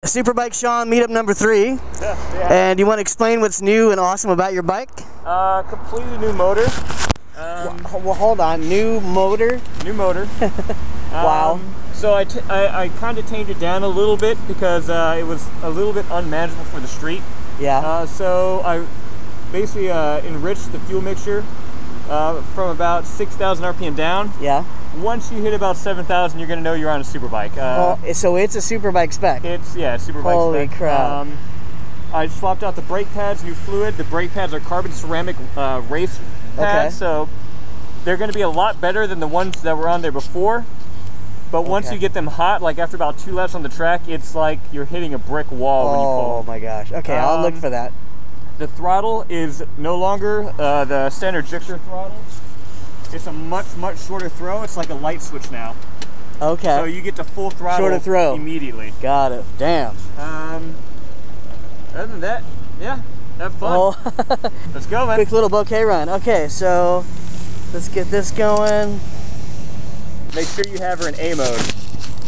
SuperBike-Shaun meetup number 3. Yeah. And you want to explain what's new and awesome about your bike? Completely new motor. Well, hold on. New motor? New motor. Wow. So I kind of tamed it down a little bit because it was a little bit unmanageable for the street. Yeah. So I basically enriched the fuel mixture from about 6,000 RPM down. Yeah. Once you hit about 7,000, you're going to know you're on a superbike. So it's a Superbike spec? Yeah, Superbike Holy spec. crap. I swapped out the brake pads, new fluid. The brake pads are carbon ceramic race pads, so they're going to be a lot better than the ones that were on there before. But once you get them hot, like after about 2 laps on the track, it's like you're hitting a brick wall when you pull. Oh my gosh. Okay, I'll look for that. The throttle is no longer the standard Gixxer throttle. It's a much shorter throw. It's like a light switch now. Okay. So you get to full throttle shorter throw immediately. Got it. Damn. Other than that, yeah, have fun. Oh. Let's go, man. Quick little bouquet run. Okay, so let's get this going. Make sure you have her in A mode.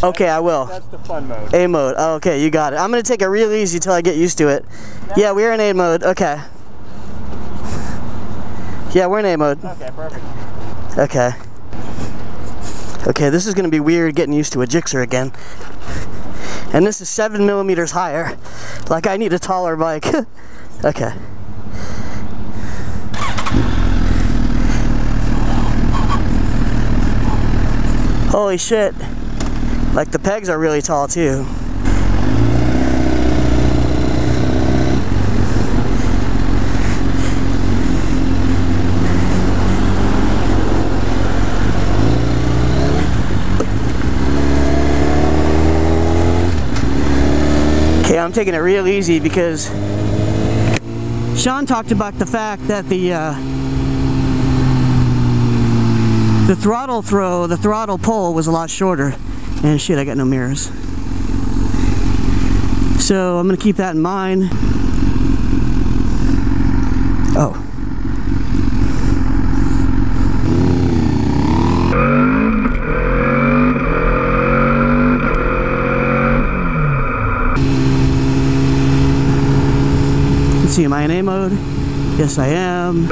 Okay, I will. That's the fun mode. A mode. Oh, okay, you got it. I'm going to take it real easy till I get used to it. Yeah, we're in A mode. Okay. Yeah, we're in A mode. Okay, perfect. Okay. Okay, this is going to be weird getting used to a Gixxer again. And this is 7 millimeters higher. Like I need a taller bike. Okay. Holy shit. Like the pegs are really tall too. Okay, I'm taking it real easy because Shaun talked about the fact that the throttle throw, the throttle pull was a lot shorter. And shit, I got no mirrors. So I'm gonna keep that in mind. Oh. Let's see, am I in A mode? Yes, I am.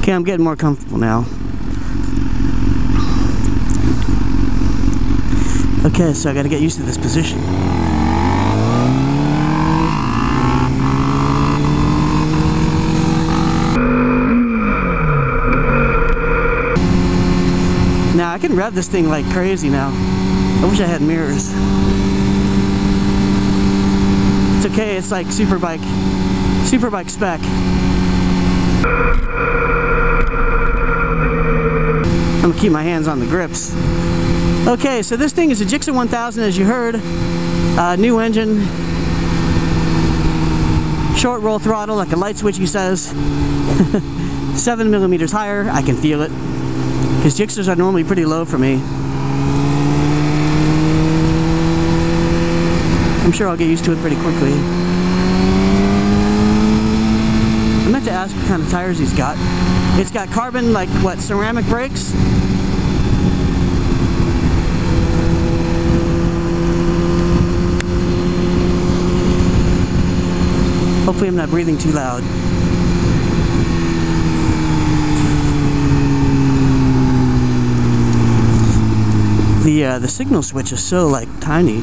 Okay, I'm getting more comfortable now. Okay, so I gotta get used to this position. Now I can rev this thing like crazy now. I wish I had mirrors. It's okay, it's like Superbike spec. I'm gonna keep my hands on the grips. Okay, so this thing is a Gixxer 1000, as you heard. New engine. Short roll throttle, like a light switch, he says. 7 millimeters higher, I can feel it. Because Gixxers are normally pretty low for me. I'm sure I'll get used to it pretty quickly. I meant to ask what kind of tires he's got. It's got carbon, like what, ceramic brakes? Hopefully I'm not breathing too loud. The signal switch is so like tiny.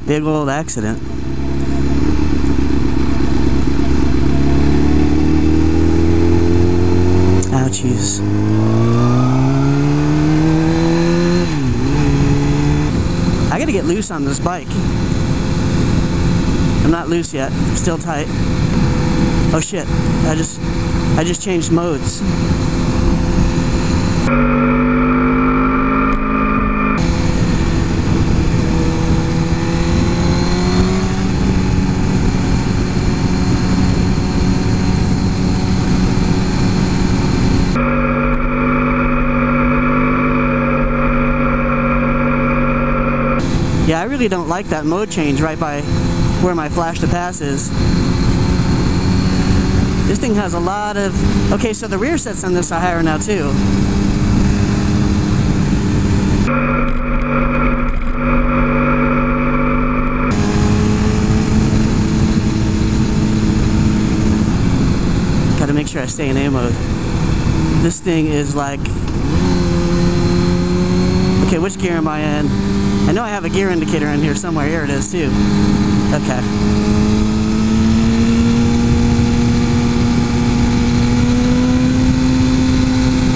Big old accident. Ouchies. I gotta get loose on this bike. I'm not loose yet. I'm still tight. Oh shit. I just I just changed modes. Yeah, I really don't like that mode change right by where my flash to pass is. This thing has a lot of... Okay, so the rear sets on this are higher now too. Gotta make sure I stay in A mode. This thing is like... Okay, which gear am I in? I know I have a gear indicator in here somewhere. Here it is too. Okay.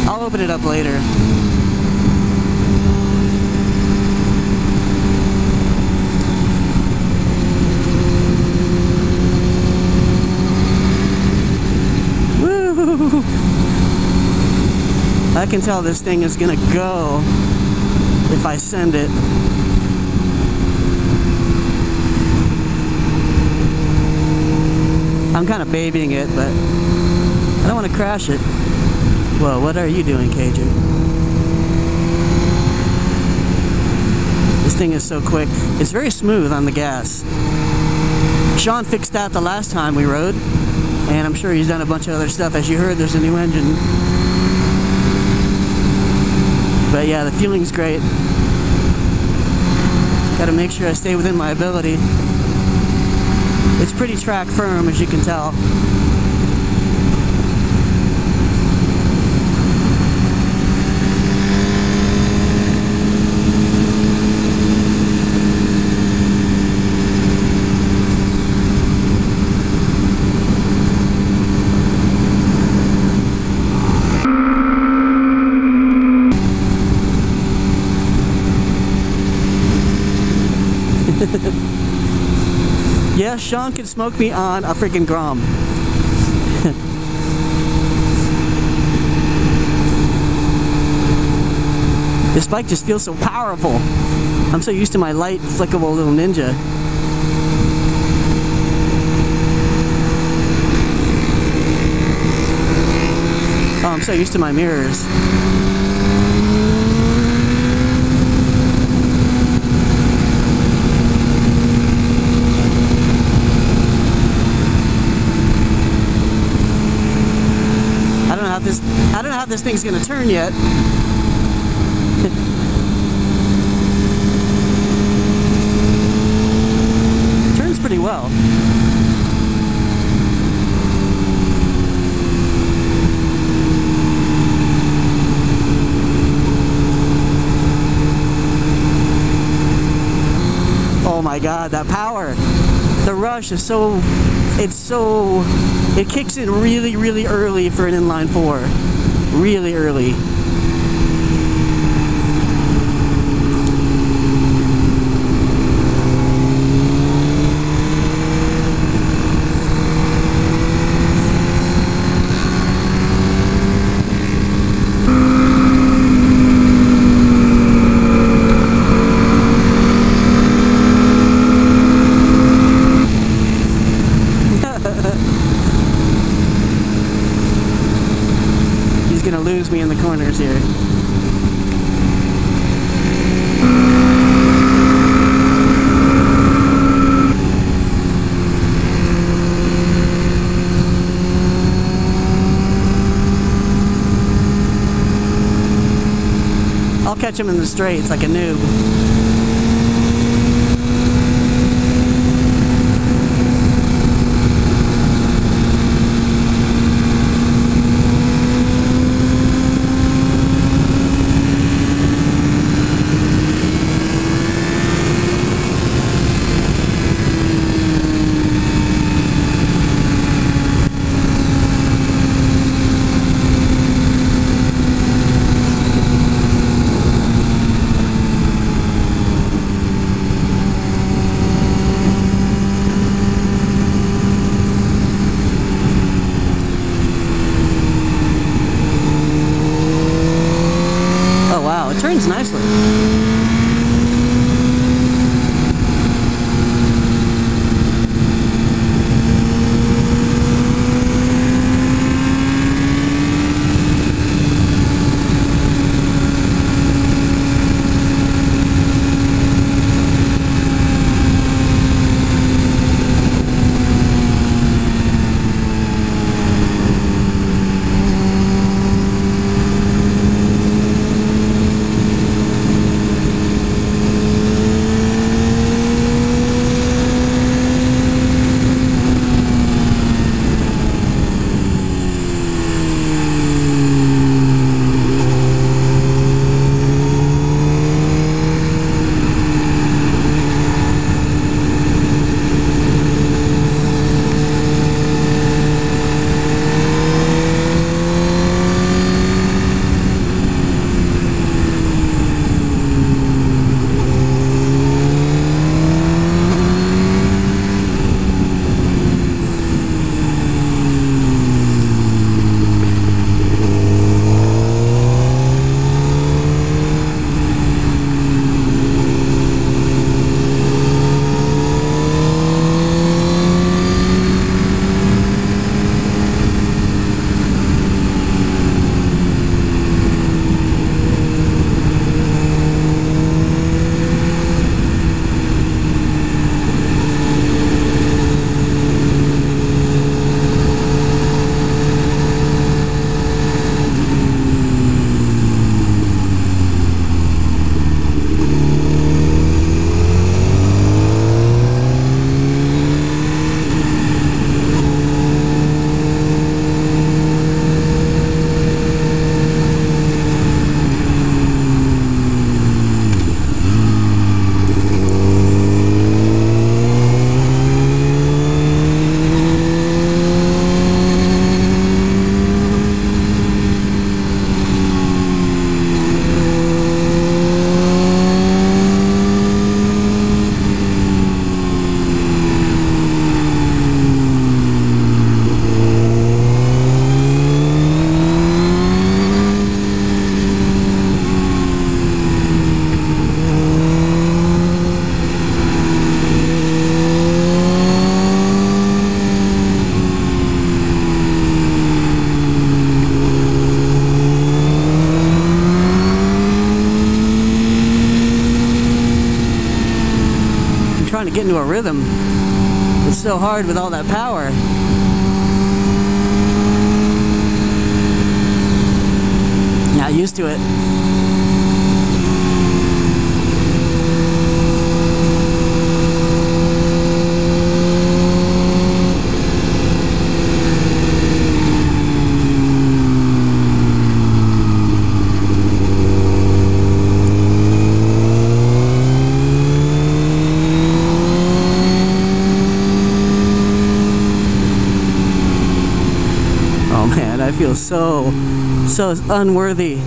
I'll open it up later. Woo! I can tell this thing is gonna go if I send it. I'm kind of babying it, but I don't want to crash it. Whoa, what are you doing, KJ? This thing is so quick. It's very smooth on the gas. Shaun fixed that the last time we rode, and I'm sure he's done a bunch of other stuff. As you heard, there's a new engine. But yeah, the feeling's great. Gotta make sure I stay within my ability. It's pretty track firm, as you can tell. Yeah, Shaun could smoke me on a freaking Grom. This bike just feels so powerful. I'm so used to my light, flickable little Ninja. Oh, I'm so used to my mirrors. I don't know how this thing's gonna turn yet. Turns pretty well. Oh my god, that power! The rush is so... It kicks in really, really early for an inline 4. Really early. Gonna lose me in the corners here. I'll catch him in the straights like a noob. rhythm. It's so hard with all that power. Not used to it. I feel so unworthy.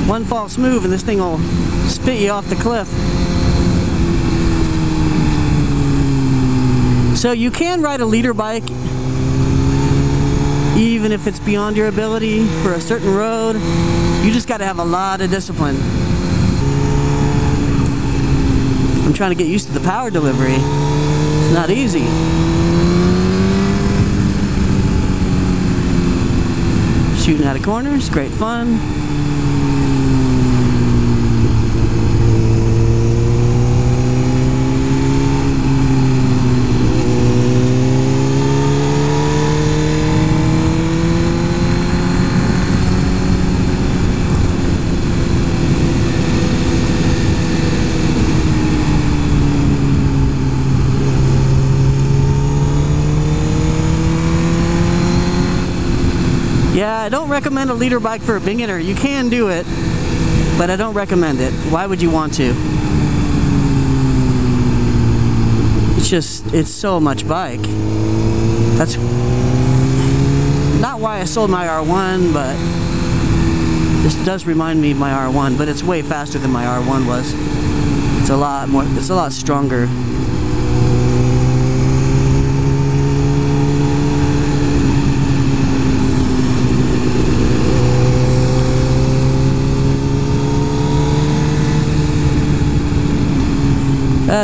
One false move and this thing will spit you off the cliff. So you can ride a leader bike even if it's beyond your ability for a certain road. You just got to have a lot of discipline. I'm trying to get used to the power delivery. It's not easy. Shooting out of corners, great fun. Yeah, I don't recommend a leader bike for a beginner. You can do it, but I don't recommend it. Why would you want to? It's so much bike. That's not why I sold my R1, but this does remind me of my R1, but it's way faster than my R1 was. It's a lot stronger.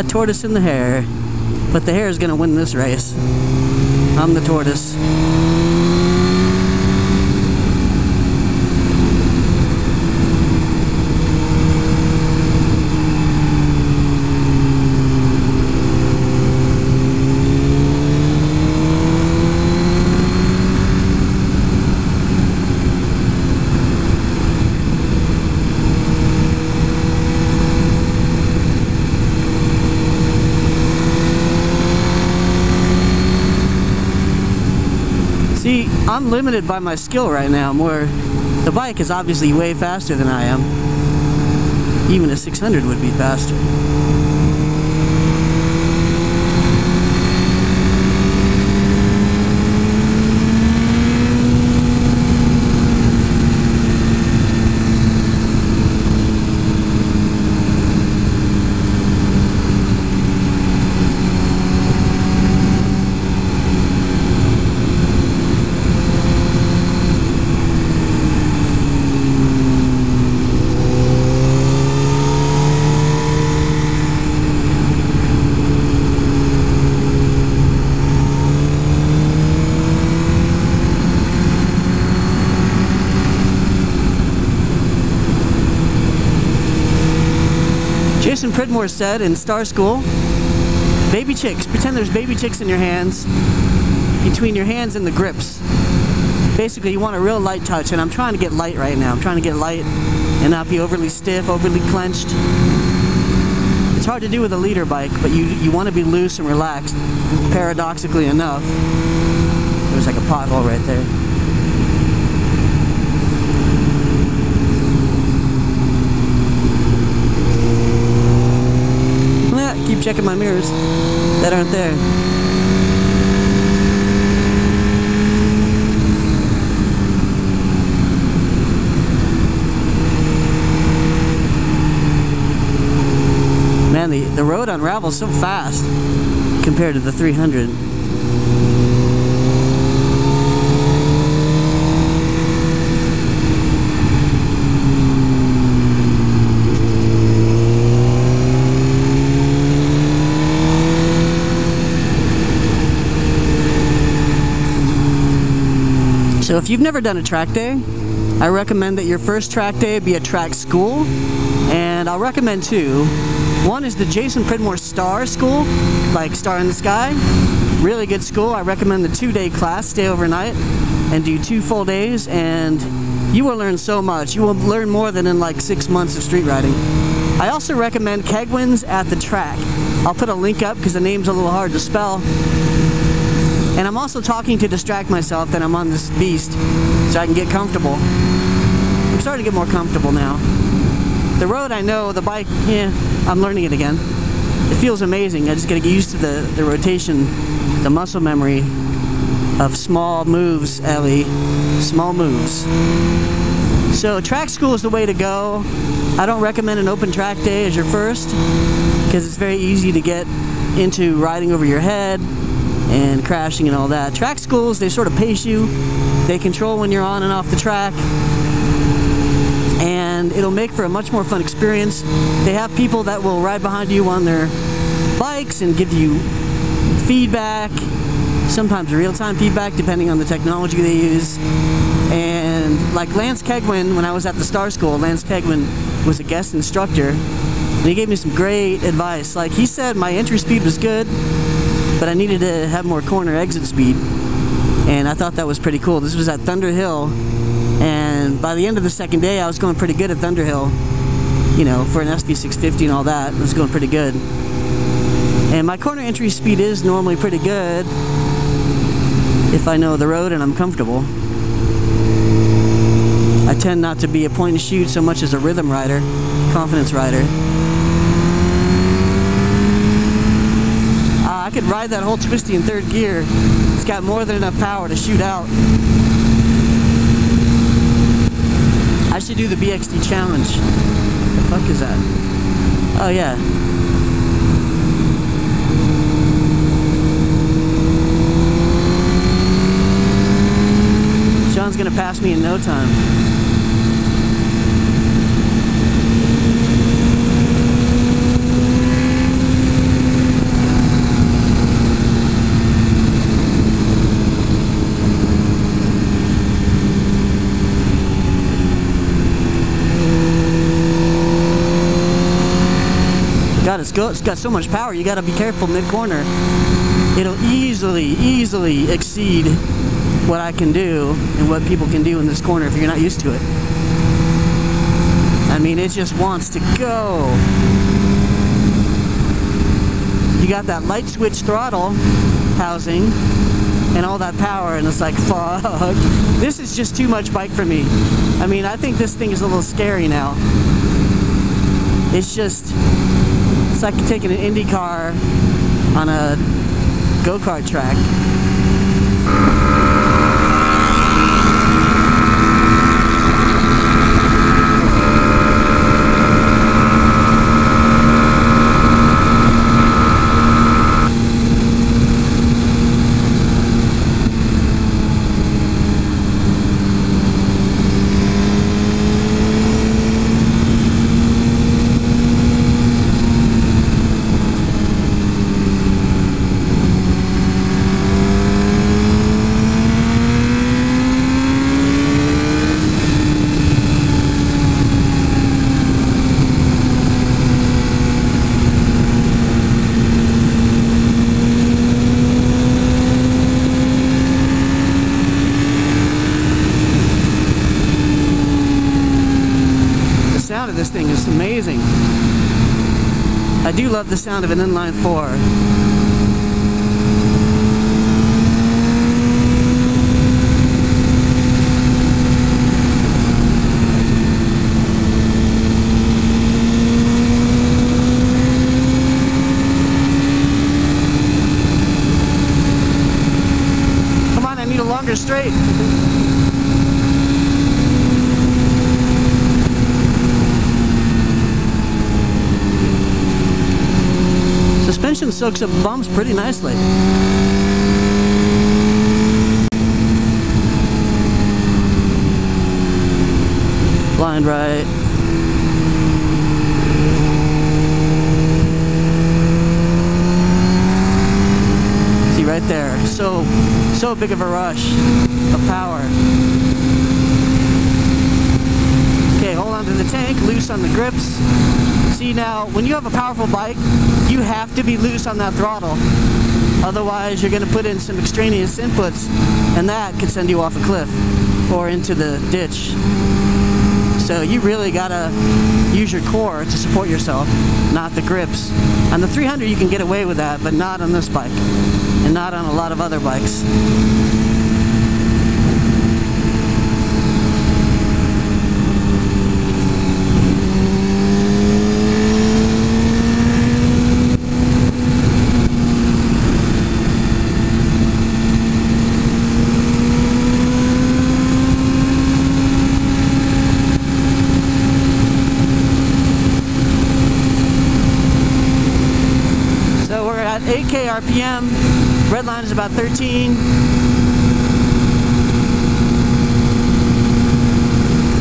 Tortoise and the hare. But the hare is going to win this race. I'm the tortoise. See, I'm limited by my skill right now. The bike is obviously way faster than I am. Even a 600 would be faster. Jason Pridmore said in Star School, baby chicks, pretend there's baby chicks in your hands, between your hands and the grips. Basically, you want a real light touch, and I'm trying to get light right now. I'm trying to get light and not be overly stiff, overly clenched. It's hard to do with a leader bike, but you want to be loose and relaxed, paradoxically enough. There's like a pothole right there. checking my mirrors that aren't there. Man, the road unravels so fast compared to the 300. So if you've never done a track day, I recommend that your first track day be a track school, and I'll recommend two. One is the Jason Pridmore Star School, like Star in the Sky. Really good school. I recommend the 2-day class, stay overnight, and do 2 full days, and you will learn so much. You will learn more than in like 6 months of street riding. I also recommend Kegwin's at the track. I'll put a link up because the name's a little hard to spell. And I'm also talking to distract myself that I'm on this beast so I can get comfortable. I'm starting to get more comfortable now. The road I know, the bike, yeah, I'm learning it again. It feels amazing. I just gotta get used to the rotation, the muscle memory of small moves, Ellie. Small moves. So track school is the way to go. I don't recommend an open track day as your first because it's very easy to get into riding over your head and crashing and all that. Track schools, they sort of pace you. They control when you're on and off the track. And it'll make for a much more fun experience. They have people that will ride behind you on their bikes and give you feedback, sometimes real-time feedback depending on the technology they use. And like Lance Kegwin, when I was at the Star School, Lance Kegwin was a guest instructor, and he gave me some great advice. Like he said my entry speed was good, but I needed to have more corner exit speed, and I thought that was pretty cool. This was at Thunder Hill, and by the end of the second day I was going pretty good at Thunder Hill, you know, for an SV650 and all that. I was going pretty good, and my corner entry speed is normally pretty good if I know the road and I'm comfortable. I tend not to be a point and shoot so much as a rhythm rider, confidence rider. I could ride that whole twisty in third gear. It's got more than enough power to shoot out. I should do the BXD challenge. What the fuck is that? Oh yeah. Shaun's gonna pass me in no time. God, it's got so much power, you gotta be careful mid-corner. It'll easily exceed what I can do and what people can do in this corner if you're not used to it. I mean, it just wants to go. You got that light switch throttle housing and all that power, and it's like, fuck. This is just too much bike for me. I mean, I think this thing is a little scary now. It's like taking an Indy car on a go-kart track. This thing is amazing. I do love the sound of an inline 4. longer straight. Suspension soaks up bumps pretty nicely. Blind right. See right there, so big of a rush of power. Okay, hold on to the tank, loose on the grips. See now, when you have a powerful bike, you have to be loose on that throttle. Otherwise, you're going to put in some extraneous inputs, and that could send you off a cliff or into the ditch. So you really gotta use your core to support yourself, not the grips. On the 300 you can get away with that, but not on this bike, and not on a lot of other bikes. So we're at 8K RPM, red line is about 13.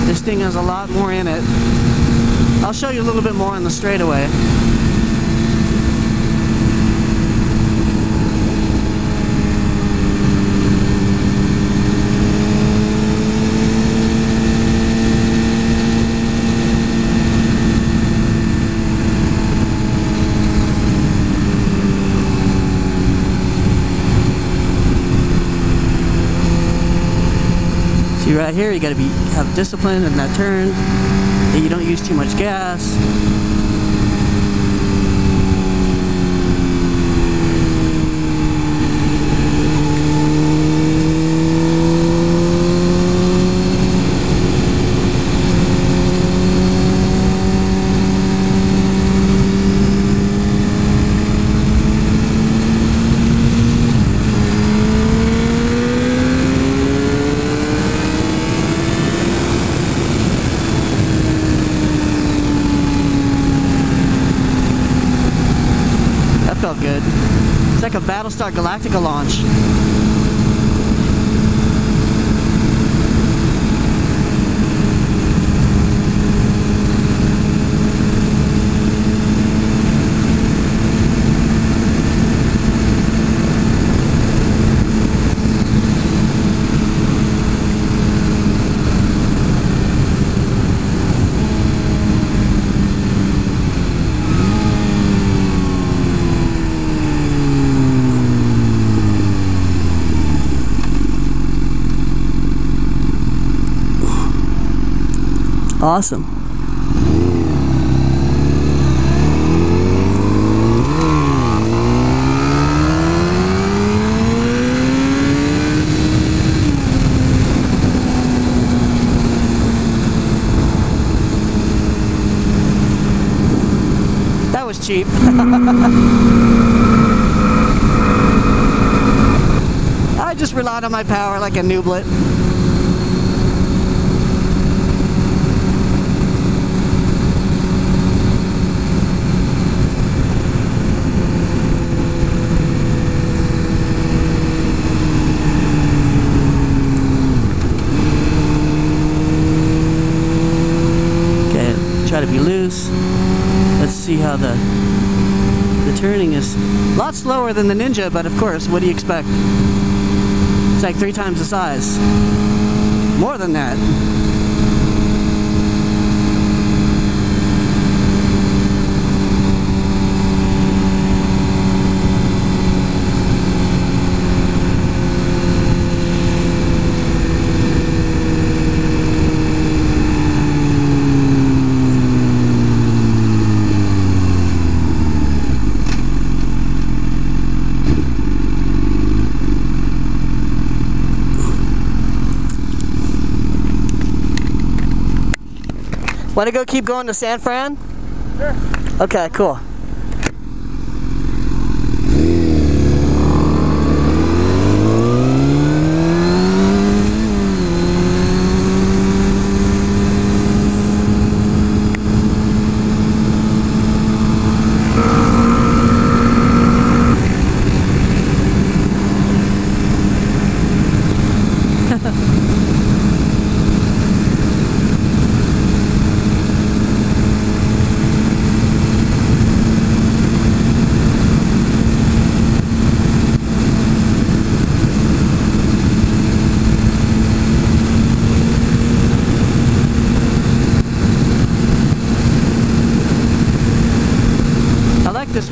This thing has a lot more in it. I'll show you a little bit more on the straightaway. See right here, you gotta have discipline in that turn, that you don't use too much gas. Felt good. It's like a Battlestar Galactica launch. Awesome. That was cheap. I just relied on my power like a nooblet. Try to be loose. Let's see how the turning is. A lot slower than the Ninja, but of course, what do you expect? It's like 3 times the size. More than that. Want to go keep going to San Fran? Sure. Okay, cool.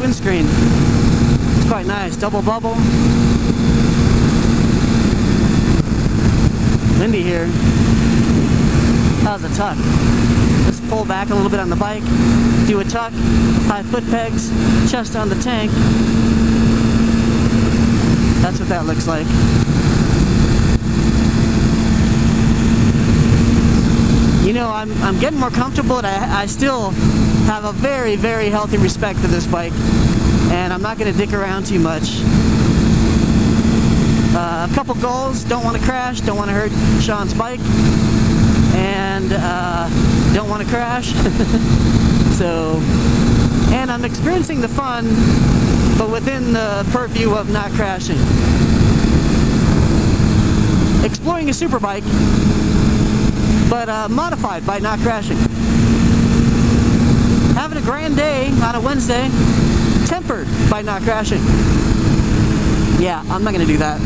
windscreen. It's quite nice. Double bubble. Windy here. That was a tuck. Let's pull back a little bit on the bike. Do a tuck. High foot pegs. Chest on the tank. That's what that looks like. You know, I'm getting more comfortable, and I still have a very, very healthy respect for this bike, and I'm not going to dick around too much. A couple goals: don't want to crash, don't want to hurt Shaun's bike, and don't want to crash. So, and I'm experiencing the fun, but within the purview of not crashing. Exploring a superbike, but modified by not crashing. Having a grand day on a Wednesday, tempered by not crashing. Yeah, I'm not gonna do that.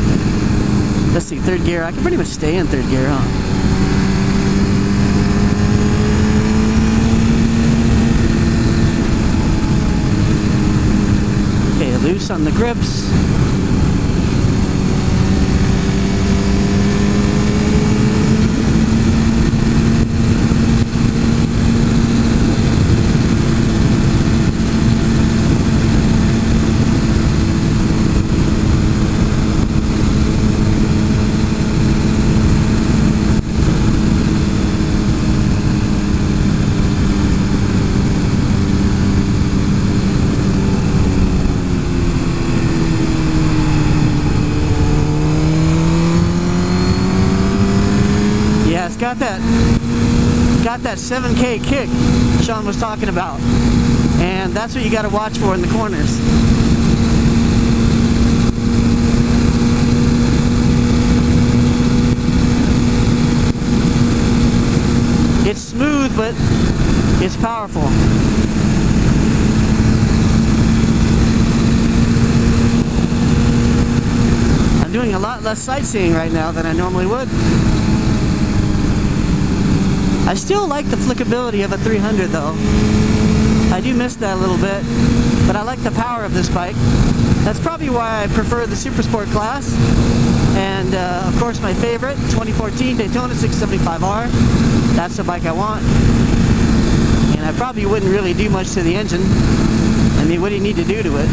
Let's see, third gear. I can pretty much stay in third gear, huh? Okay, loose on the grips. Got that 7K kick Shaun was talking about, and that's what you got to watch for in the corners. It's smooth, but it's powerful. I'm doing a lot less sightseeing right now than I normally would. I still like the flickability of a 300 though. I do miss that a little bit, but I like the power of this bike. That's probably why I prefer the Super Sport class. And of course my favorite, 2014 Daytona 675R. That's the bike I want. And I probably wouldn't really do much to the engine. I mean, what do you need to do to it?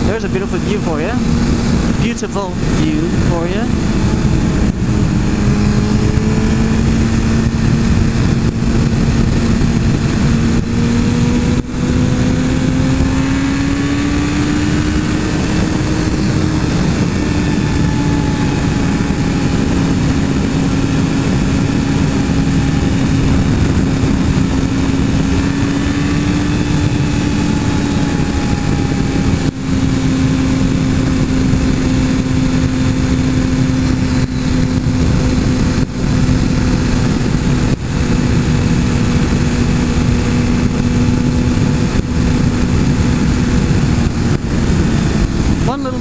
There's a beautiful view for you. Beautiful view for you.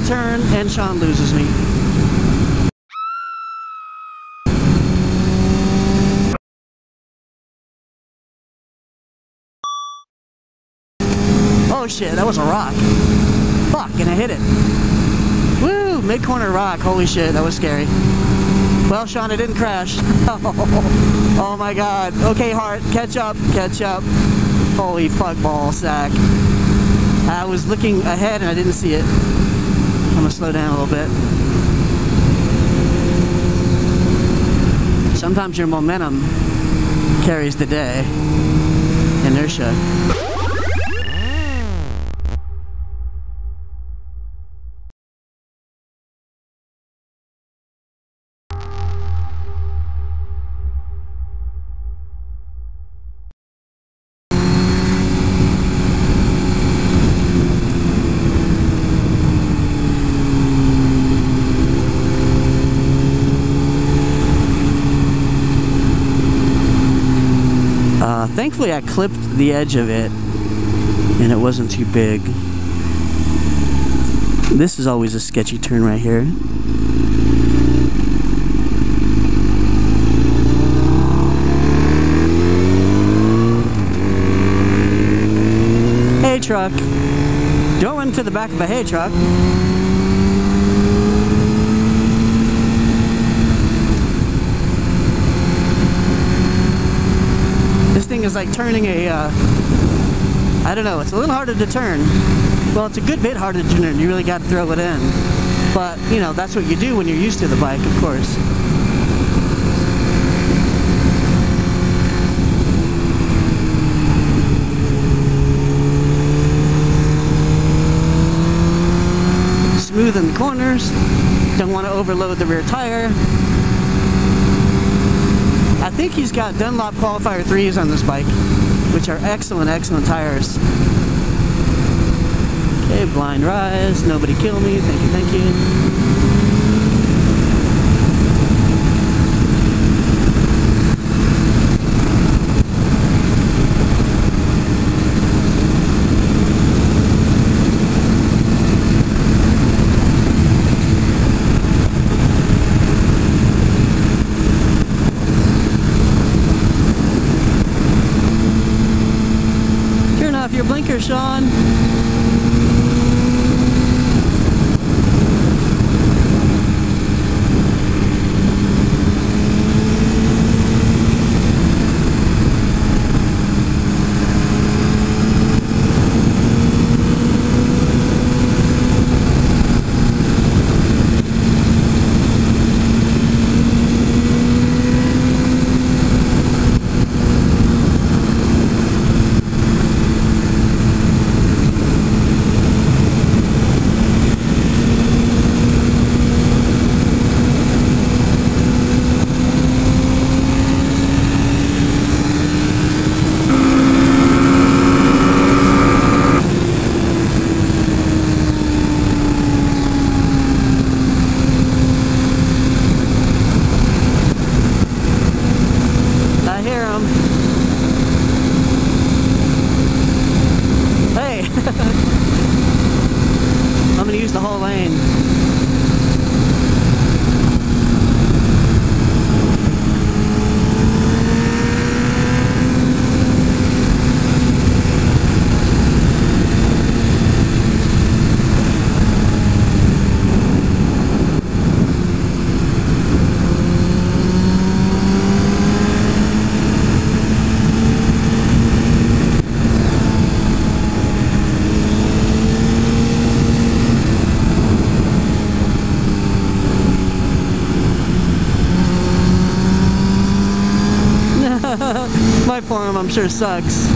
Turn and Shaun loses me. Oh shit, that was a rock. Fuck, and I hit it. Woo, mid-corner rock, holy shit, that was scary. Well, Shaun, I didn't crash. Oh my god. Okay, Hart, catch up, catch up. Holy fuck ball sack. I was looking ahead and I didn't see it. I'm gonna slow down a little bit. Sometimes your momentum carries the day. Inertia. Thankfully I clipped the edge of it and it wasn't too big. This is always a sketchy turn right here. Hey truck. to the back of a hay truck. This thing is like turning a, I don't know, it's a little harder to turn. Well, it's a good bit harder to turn. You really got to throw it in. But, you know, that's what you do when you're used to the bike, of course. Smooth in the corners. Don't want to overload the rear tire. I think he's got Dunlop Qualifier 3s on this bike, which are excellent, excellent tires. Okay, blind rise. Nobody kill me. Thank you, thank you. Your blinker, Shaun. I'm gonna use the whole lane. My form, I'm sure, sucks.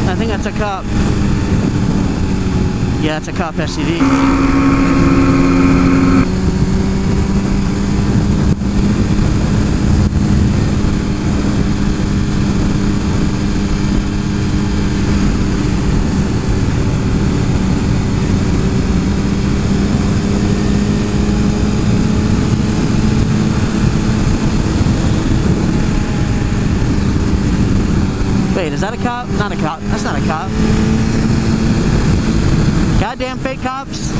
I think that's a cop. Yeah, it's a cop SUV. Wait, is that a cop? Not a cop. That's not a cop. Goddamn fake cops.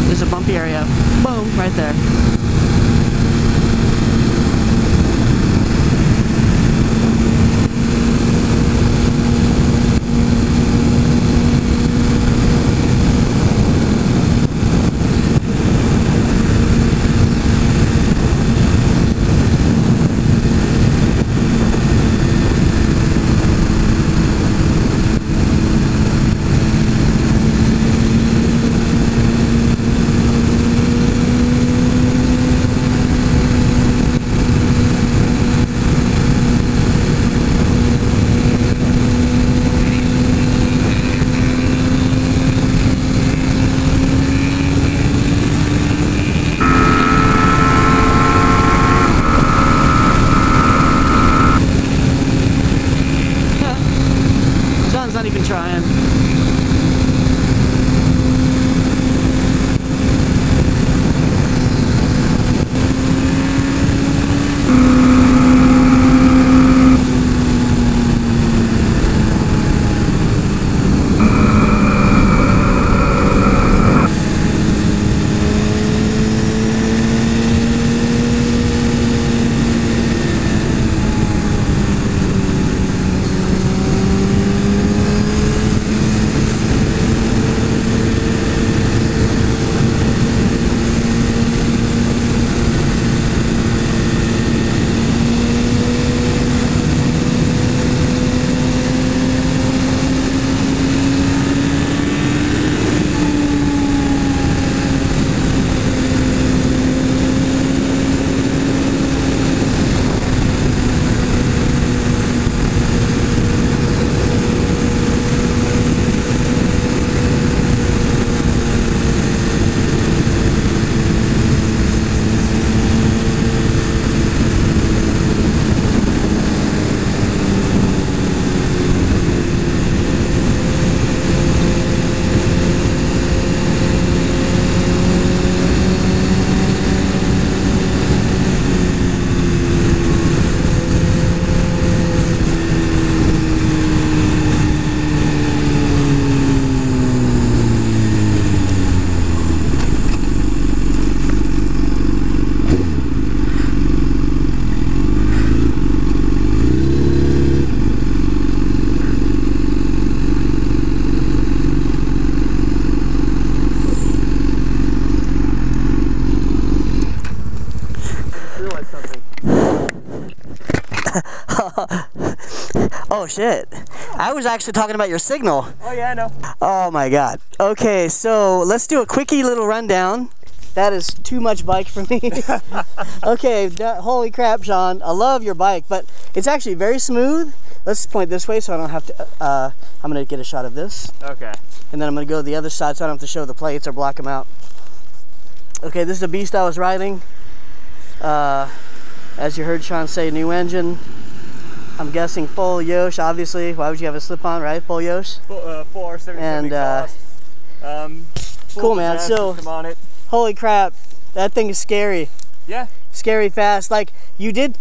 There's a bumpy area. Boom, right there. shit. I was actually talking about your signal. Oh yeah, I know. Oh my god. Okay, so let's do a quickie little rundown. That is too much bike for me. Okay, holy crap, Shaun. I love your bike, but it's actually very smooth. Let's point this way so I don't have to, I'm gonna get a shot of this. Okay. And then I'm gonna go to the other side so I don't have to show the plates or block them out. Okay, this is a beast I was riding. As you heard Shaun say, new engine. I'm guessing full Yosh, obviously. Why would you have a slip-on, right? Full Yosh. Full R70 and cost. Cool, man. So, on it. Holy crap, that thing is scary. Yeah. Scary fast. Like you did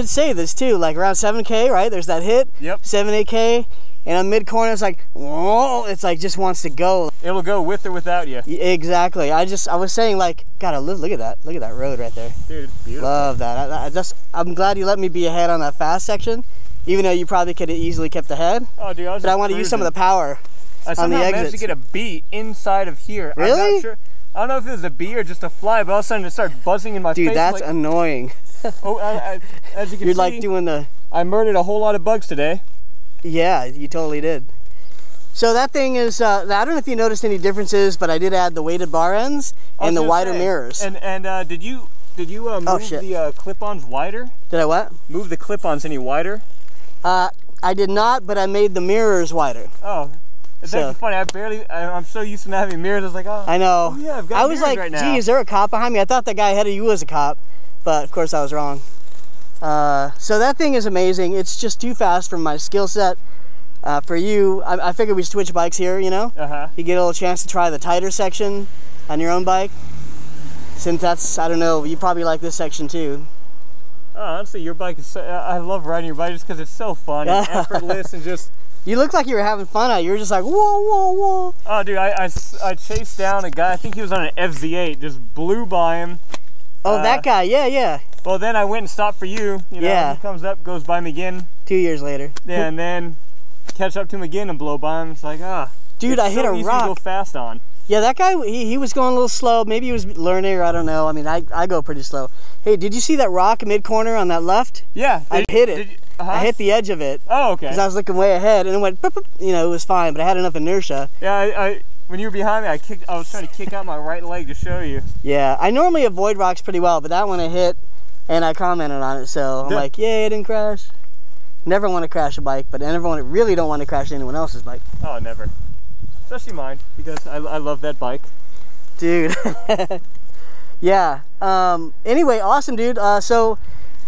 say this too. Like around 7K, right? There's that hit. Yep. 7-8K, and on mid corner, it's like, whoa! It's like just wants to go. It'll go with or without you. Exactly. I was saying like, God, look at that. Look at that road right there. Dude, it's beautiful. Love that. I'm glad you let me be ahead on that fast section, even though you probably could have easily kept ahead. Oh, dude, I want to use some of the power on the exits. I managed to get a B inside of here. Really? I'm not sure. I don't know if it was a bee or just a fly, but all of a sudden it started buzzing in my face. Dude, that's like, annoying. Oh, as you can see, you're like doing the... I murdered a whole lot of bugs today. Yeah, you totally did. So that thing is, I don't know if you noticed any differences, but I did add the weighted bar ends and the wider mirrors. And did you move the clip-ons wider? Did I what? Move the clip-ons any wider? I did not, but I made the mirrors wider. Oh. It's actually funny. I'm so used to not having mirrors. I was like, oh. I know. Oh, yeah, I've got mirrors right now. Gee, is there a cop behind me? I thought the guy ahead of you was a cop, but of course I was wrong. So that thing is amazing. It's just too fast for my skill set. For you, I figured we switch bikes here, you know? You get a little chance to try the tighter section on your own bike. Since that's, I don't know, you probably like this section too. Oh, honestly, your bike is so, I love riding your bike just because it's so fun and effortless and just... You look like you were having fun out. You were just like, whoa, whoa, whoa. Oh, dude, I chased down a guy. I think he was on an FZ8. Just blew by him. Oh, that guy. Yeah, yeah. Well, then I went and stopped for you. You know, yeah. He comes up, goes by me again. 2 years later. Yeah, and then catch up to him again and blow by him. It's like, dude, I hit a rock. To go fast on. Yeah, that guy, he was going a little slow. Maybe he was learning, or I don't know. I mean, I go pretty slow. Hey, did you see that rock mid-corner on that left? Yeah. I hit it. I hit the edge of it. Oh, okay. Because I was looking way ahead, and it went, boop, boop, you know, it was fine, but I had enough inertia. Yeah, when you were behind me, I was trying to kick out my right leg to show you. Yeah, I normally avoid rocks pretty well, but that one I hit, and I commented on it, so I'm like, yay, I didn't crash. Never want to crash a bike, but I really don't want to crash anyone else's bike. Oh, never. Especially mine, because I love that bike. Dude. Yeah. Anyway, awesome, dude. So,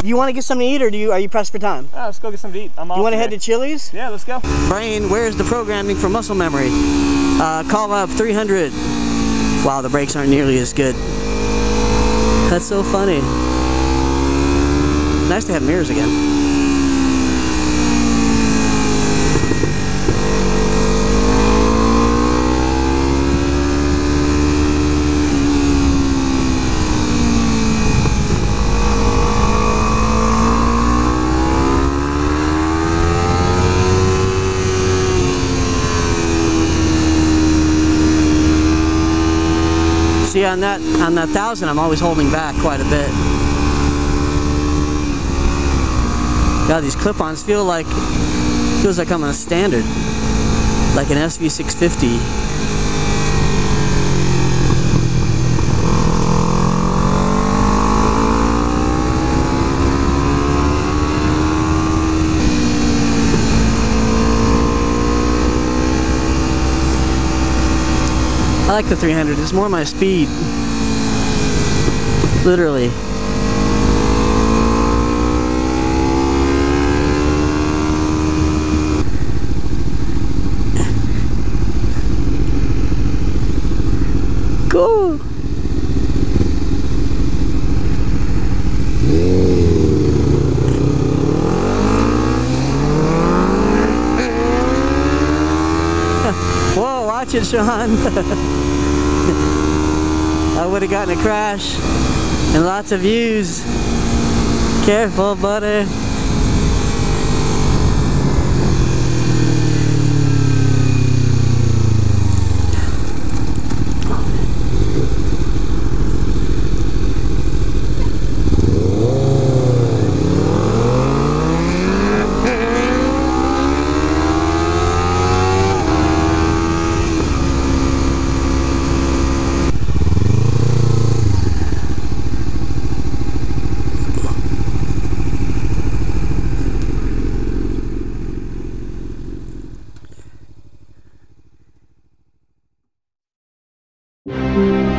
you want to get something to eat, or are you pressed for time? Let's go get something to eat. I'm off. You want to head to Chili's? Yeah, let's go. Brain, where's the programming for muscle memory? Call up 300. Wow, the brakes aren't nearly as good. That's so funny. It's nice to have mirrors again. See, on that 1000, I'm always holding back quite a bit. God, these clip-ons feels like I'm on a standard, like an SV650. I like the 300. It's more my speed. Literally. Go. Whoa, watch it, Shaun. I would have gotten a crash and lots of views. Careful, buddy. you.